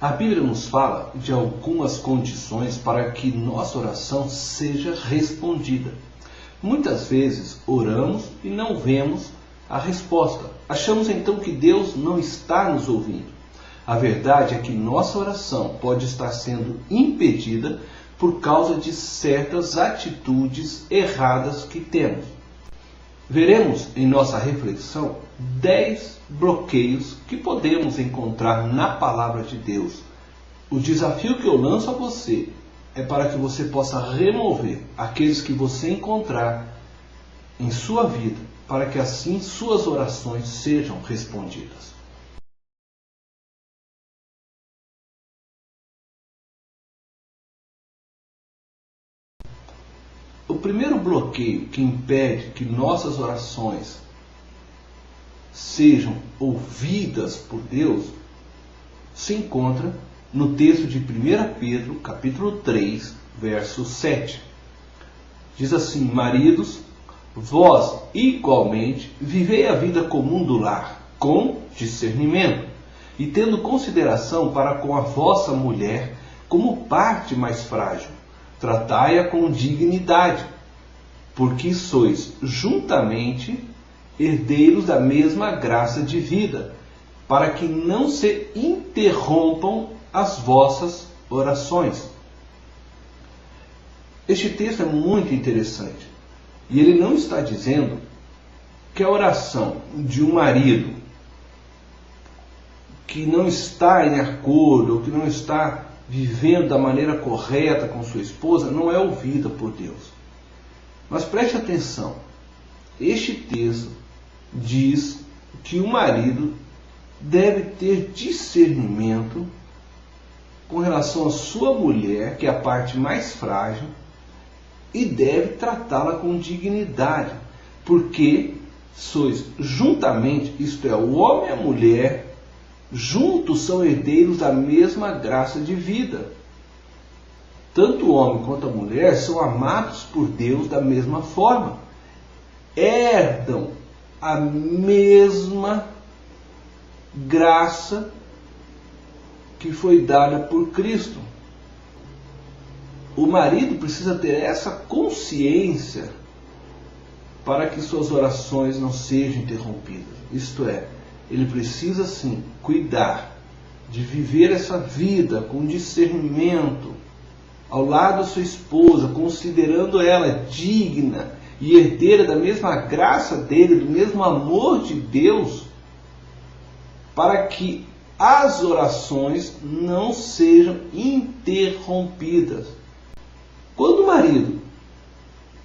A Bíblia nos fala de algumas condições para que nossa oração seja respondida. Muitas vezes oramos e não vemos a resposta. Achamos então que Deus não está nos ouvindo. A verdade é que nossa oração pode estar sendo impedida por causa de certas atitudes erradas que temos. Veremos em nossa reflexão 10 bloqueios que podemos encontrar na palavra de Deus. O desafio que eu lanço a você é para que você possa remover aqueles que você encontrar em sua vida, para que assim suas orações sejam respondidas. O primeiro bloqueio que impede que nossas orações sejam ouvidas por Deus se encontra no texto de 1 Pedro, capítulo 3, verso 7. Diz assim: maridos, vós igualmente vivei a vida comum do lar, com discernimento, e tendo consideração para com a vossa mulher como parte mais frágil. Tratai-a com dignidade, porque sois juntamente herdeiros da mesma graça de vida, para que não se interrompam as vossas orações. Este texto é muito interessante. E ele não está dizendo que a oração de um marido que não está em acordo, ou que não está vivendo da maneira correta com sua esposa, não é ouvida por Deus. Mas preste atenção, este texto diz que o marido deve ter discernimento com relação à sua mulher, que é a parte mais frágil, e deve tratá-la com dignidade, porque sois juntamente, isto é, o homem e a mulher, juntos são herdeiros da mesma graça de vida. Tanto o homem quanto a mulher são amados por Deus da mesma forma. Herdam a mesma graça que foi dada por Cristo. O marido precisa ter essa consciência para que suas orações não sejam interrompidas. Isto é, ele precisa sim cuidar de viver essa vida com discernimento ao lado da sua esposa, considerando ela digna e herdeira da mesma graça dele, do mesmo amor de Deus, para que as orações não sejam interrompidas. Quando o marido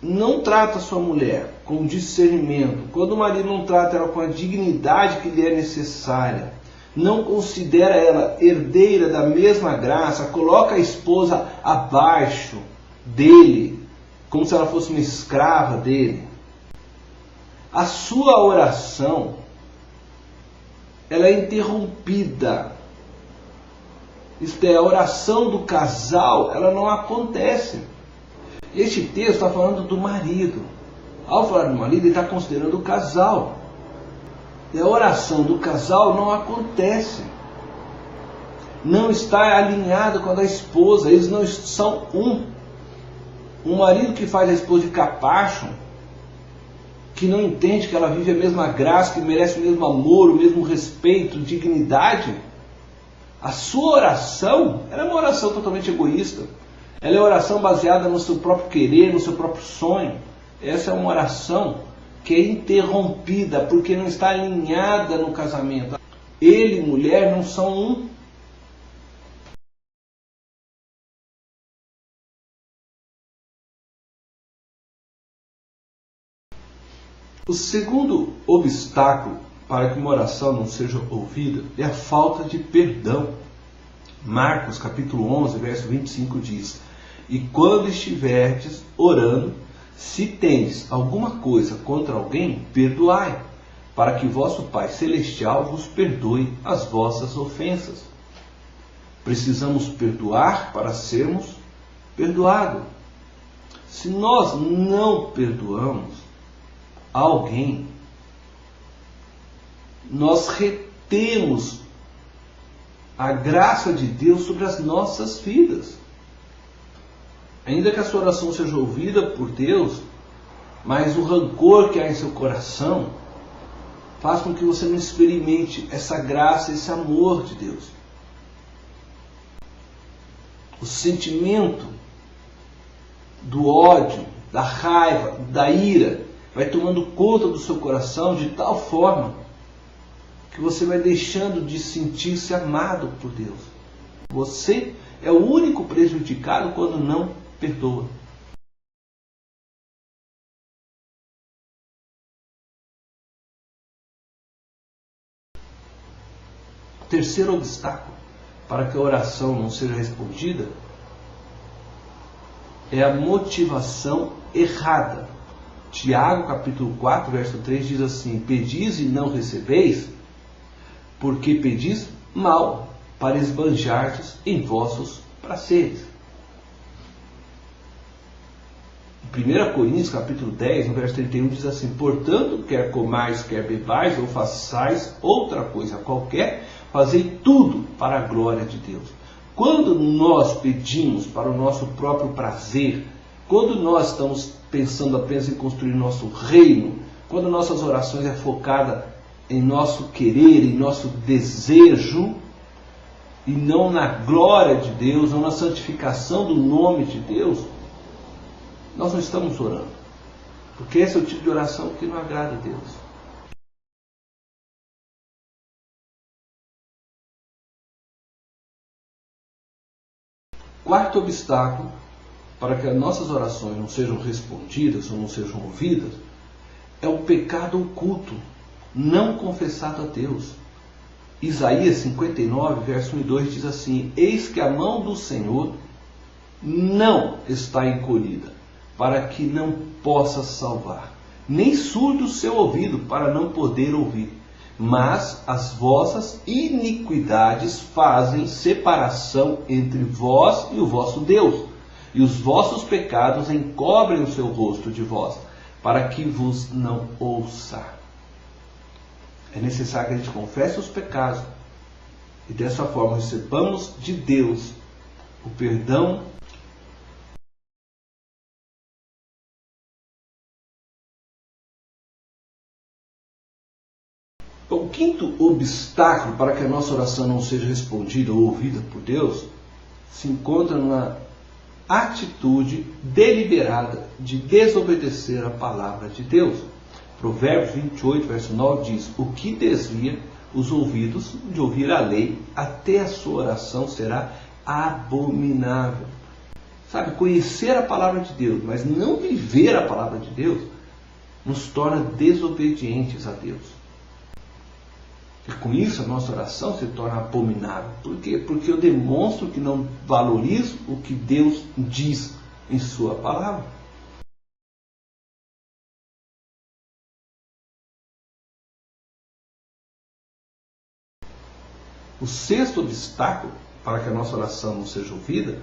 não trata sua mulher com discernimento, quando o marido não trata ela com a dignidade que lhe é necessária, não considera ela herdeira da mesma graça, coloca a esposa abaixo dele, como se ela fosse uma escrava dele, a sua oração ela é interrompida. Isto é, a oração do casal ela não acontece. Este texto está falando do marido. Ao falar do marido, ele está considerando o casal. E a oração do casal não acontece. Não está alinhado com a da esposa. Eles não são um. Um marido que faz a esposa de capacho, que não entende que ela vive a mesma graça, que merece o mesmo amor, o mesmo respeito, dignidade, a sua oração ela é uma oração totalmente egoísta. Ela é uma oração baseada no seu próprio querer, no seu próprio sonho. Essa é uma oração que é interrompida porque não está alinhada no casamento. Ele e mulher não são um. O segundo obstáculo para que uma oração não seja ouvida é a falta de perdão. Marcos capítulo 11, verso 25 diz: e quando estiverdes orando, se tendes alguma coisa contra alguém, perdoai, para que vosso Pai Celestial vos perdoe as vossas ofensas. Precisamos perdoar para sermos perdoados. Se nós não perdoamos alguém, nós retemos a graça de Deus sobre as nossas vidas. Ainda que a sua oração seja ouvida por Deus, mas o rancor que há em seu coração faz com que você não experimente essa graça, esse amor de Deus. O sentimento do ódio, da raiva, da ira vai tomando conta do seu coração de tal forma que você vai deixando de sentir-se amado por Deus. Você é o único prejudicado quando não perdoa. O terceiro obstáculo para que a oração não seja respondida é a motivação errada. Tiago, capítulo 4, verso 3 diz assim: pedis e não recebeis, porque pedis mal, para esbanjardes em vossos prazeres. Em 1 Coríntios, capítulo 10, no verso 31, diz assim: portanto, quer comais, quer bebais, ou façais outra coisa qualquer, fazei tudo para a glória de Deus. Quando nós pedimos para o nosso próprio prazer, quando nós estamos pensando apenas em construir nosso reino, quando nossas orações é focada em nosso querer, em nosso desejo, e não na glória de Deus, não na santificação do nome de Deus, nós não estamos orando. Porque esse é o tipo de oração que não agrada a Deus. Quarto obstáculo para que as nossas orações não sejam respondidas ou não sejam ouvidas é o pecado oculto, não confessado a Deus. Isaías 59, verso 1 e 2 diz assim: eis que a mão do Senhor não está encolhida, para que não possa salvar, nem surdo o seu ouvido, para não poder ouvir. Mas as vossas iniquidades fazem separação entre vós e o vosso Deus, e os vossos pecados encobrem o seu rosto de vós, para que vos não ouça. É necessário que a gente confesse os pecados, e dessa forma recebamos de Deus o perdão. O quinto obstáculo para que a nossa oração não seja respondida ou ouvida por Deus se encontra na atitude deliberada de desobedecer a palavra de Deus. Provérbios 28, verso 9 diz: o que desvia os ouvidos de ouvir a lei, até a sua oração será abominável. Sabe, conhecer a palavra de Deus, mas não viver a palavra de Deus, nos torna desobedientes a Deus. E com isso a nossa oração se torna abominável. Por quê? Porque eu demonstro que não valorizo o que Deus diz em sua palavra. O sexto obstáculo para que a nossa oração não seja ouvida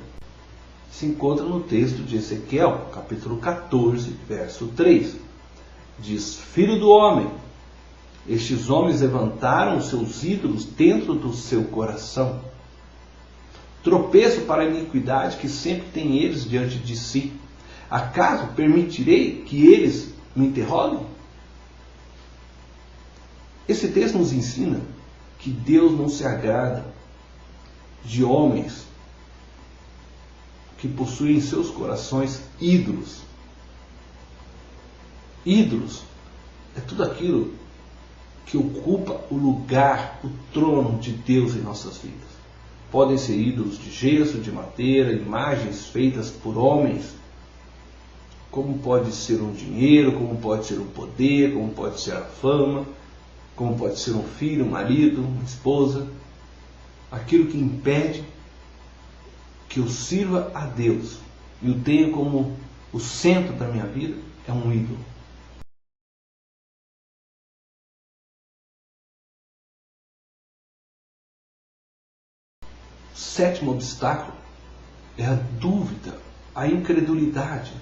se encontra no texto de Ezequiel, capítulo 14, verso 3. Diz: filho do homem, estes homens levantaram os seus ídolos dentro do seu coração. Tropeço para a iniquidade que sempre tem eles diante de si. Acaso permitirei que eles me interroguem? Esse texto nos ensina que Deus não se agrada de homens que possuem em seus corações ídolos. Ídolos é tudo aquilo que ocupa o lugar, o trono de Deus em nossas vidas. Podem ser ídolos de gesso, de madeira, imagens feitas por homens, como pode ser um dinheiro, como pode ser um poder, como pode ser a fama, como pode ser um filho, um marido, uma esposa. Aquilo que impede que eu sirva a Deus e o tenha como o centro da minha vida é um ídolo. O sétimo obstáculo é a dúvida, a incredulidade.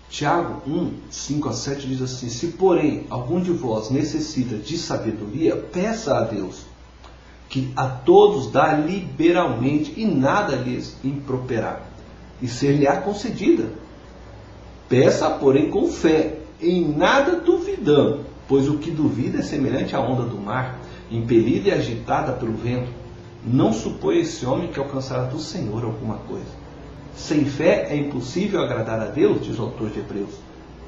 Tiago 1, 5 a 7 diz assim: se porém algum de vós necessita de sabedoria, peça a Deus, que a todos dá liberalmente e nada lhes improperá, e ser-lhe-á concedida. Peça, porém, com fé, em nada duvidando, pois o que duvida é semelhante à onda do mar, impelida e agitada pelo vento. Não supõe esse homem que alcançará do Senhor alguma coisa. Sem fé é impossível agradar a Deus, diz o autor de Hebreus.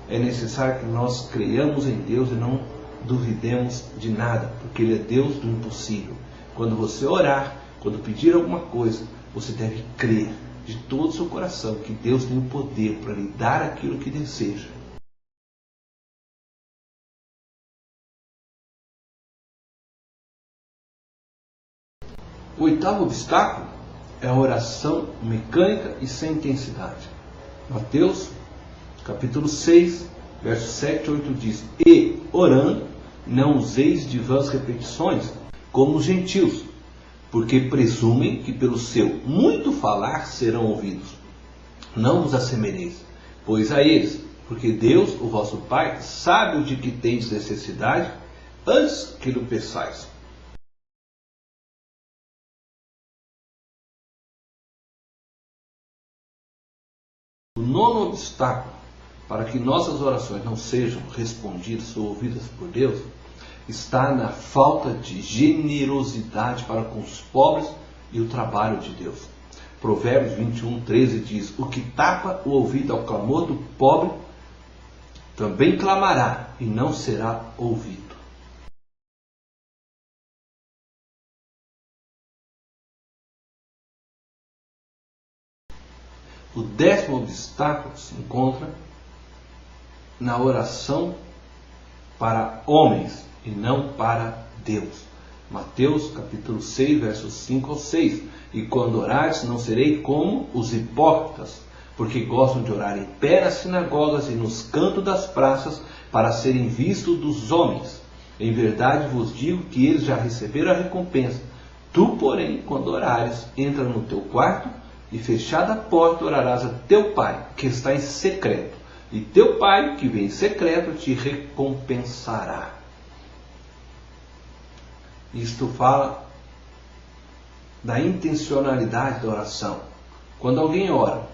É necessário que nós creiamos em Deus e não duvidemos de nada, porque Ele é Deus do impossível. Quando você orar, quando pedir alguma coisa, você deve crer de todo o seu coração que Deus tem o poder para lhe dar aquilo que deseja. O oitavo obstáculo é a oração mecânica e sem intensidade. Mateus, capítulo 6, versos 7 e 8 diz: E, orando, não useis de vãs repetições, como os gentios, porque presumem que pelo seu muito falar serão ouvidos. Não vos assemelheis, pois a eles, porque Deus, o vosso Pai, sabe o de que tendes necessidade, antes que lhe peçais. O nono obstáculo para que nossas orações não sejam respondidas ou ouvidas por Deus está na falta de generosidade para com os pobres e o trabalho de Deus. Provérbios 21, 13 diz: O que tapa o ouvido ao clamor do pobre também clamará e não será ouvido. O 10º obstáculo se encontra na oração para homens e não para Deus. Mateus capítulo 6, versos 5 ao 6. E quando orares, não serei como os hipócritas, porque gostam de orar em pé nas sinagogas e nos cantos das praças, para serem vistos dos homens. Em verdade vos digo que eles já receberam a recompensa. Tu, porém, quando orares, entra no teu quarto, e fechada a porta orarás a teu Pai, que está em secreto. E teu Pai, que vem em secreto, te recompensará. Isto fala da intencionalidade da oração. Quando alguém ora,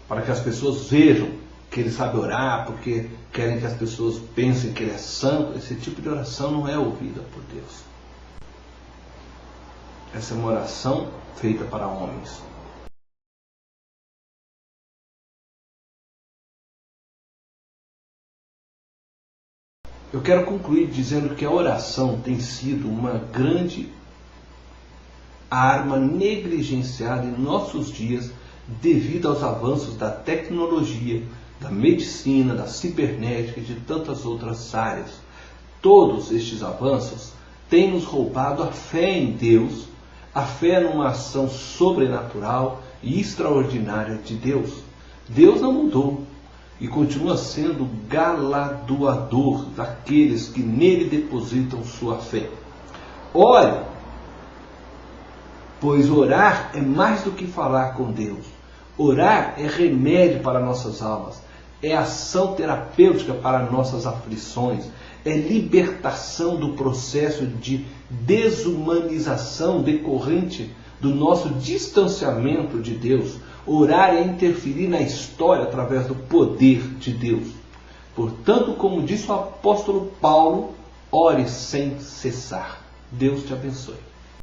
para que as pessoas vejam que ele sabe orar, porque querem que as pessoas pensem que ele é santo, esse tipo de oração não é ouvida por Deus. Essa é uma oração feita para homens. Eu quero concluir dizendo que a oração tem sido uma grande arma negligenciada em nossos dias devido aos avanços da tecnologia, da medicina, da cibernética e de tantas outras áreas. Todos estes avanços têm nos roubado a fé em Deus, a fé numa ação sobrenatural e extraordinária de Deus. Deus não mudou e continua sendo galardoador daqueles que nele depositam sua fé. Ore, pois orar é mais do que falar com Deus. Orar é remédio para nossas almas, é ação terapêutica para nossas aflições, é libertação do processo de desumanização decorrente do nosso distanciamento de Deus. Orar é interferir na história através do poder de Deus. Portanto, como disse o apóstolo Paulo, ore sem cessar. Deus te abençoe.